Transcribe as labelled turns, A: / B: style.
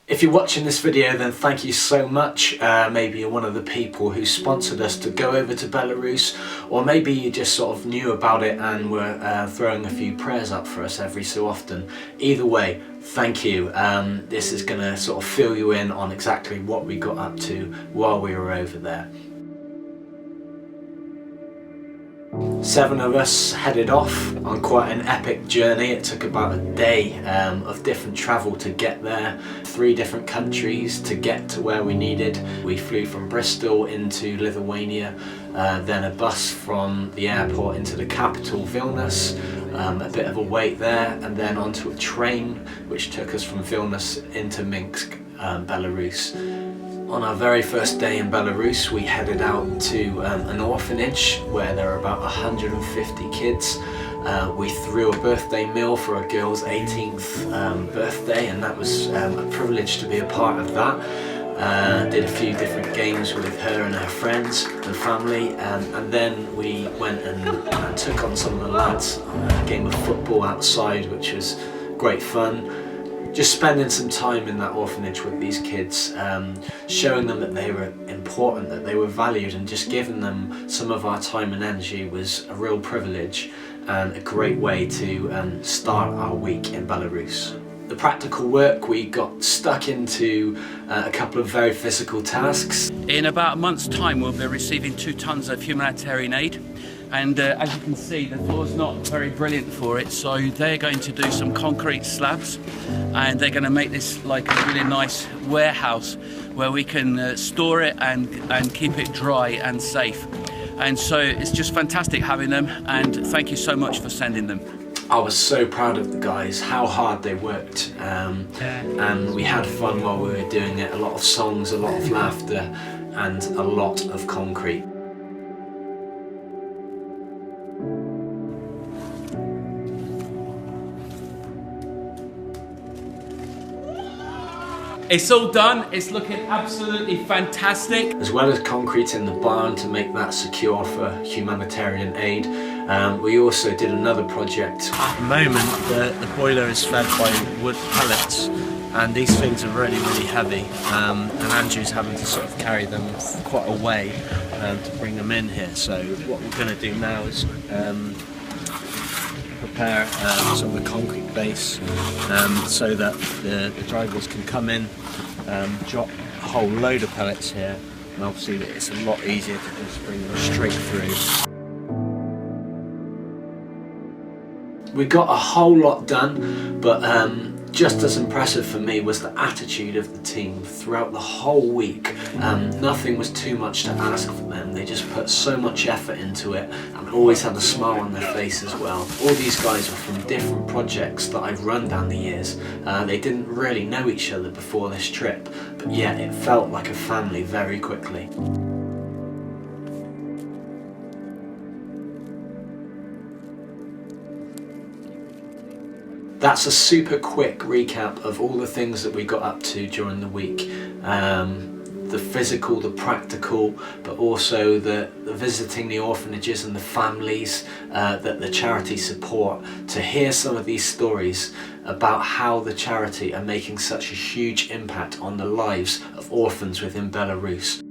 A: If you're watching this video, then thank you so much. Maybe you're one of the people who sponsored us to go over to Belarus, or maybe you just sort of knew about it and were throwing a few prayers up for us every so often. Either way, thank you. This is going to sort of fill you in on exactly what we got up to while we were over there. 7 of us headed off on quite an epic journey. It took about a day of different travel to get there. 3 different countries to get to where we needed. We flew from Bristol into Lithuania, then a bus from the airport into the capital Vilnius, a bit of a wait there, and then onto a train which took us from Vilnius into Minsk, Belarus. On our very first day in Belarus, we headed out to an orphanage where there are about 150 kids. We threw a birthday meal for a girl's 18th birthday, and that was a privilege to be a part of that. Did a few different games with her and her friends and family, and then we went and took on some of the lads on a game of football outside, which was great fun. Just spending some time in that orphanage with these kids, showing them that they were important, that they were valued, and just giving them some of our time and energy was a real privilege and a great way to start our week in Belarus. The practical work, we got stuck into a couple of very physical tasks.
B: In about a month's time, we'll be receiving 2 tons of humanitarian aid. And as you can see, the floor's not very brilliant for it, so they're going to do some concrete slabs, and they're going to make this like a really nice warehouse where we can store it and keep it dry and safe. And so it's just fantastic having them, and thank you so much for sending them.
A: I was so proud of the guys, how hard they worked, and we had fun while we were doing it. A lot of songs, a lot of laughter, and a lot of concrete.
B: It's all done, it's looking absolutely fantastic.
A: As well as concrete in the barn to make that secure for humanitarian aid, we also did another project.
C: At the moment, the boiler is fed by wood pellets, and these things are really heavy, and Andrew's having to sort of carry them quite a way to bring them in here. So what we're going to do now is prepare some of the concrete base so that the drivers can come in, drop a whole load of pellets here, and obviously it's a lot easier to just bring them straight through.
A: We got a whole lot done, but just as impressive for me was the attitude of the team throughout the whole week. Nothing was too much to ask for them. They just put so much effort into it and always had a smile on their face as well. All these guys were from different projects that I've run down the years. They didn't really know each other before this trip, but yet it felt like a family very quickly. That's a super quick recap of all the things that we got up to during the week. The physical, the practical, but also the visiting the orphanages and the families that the charity support. To hear some of these stories about how the charity are making such a huge impact on the lives of orphans within Belarus.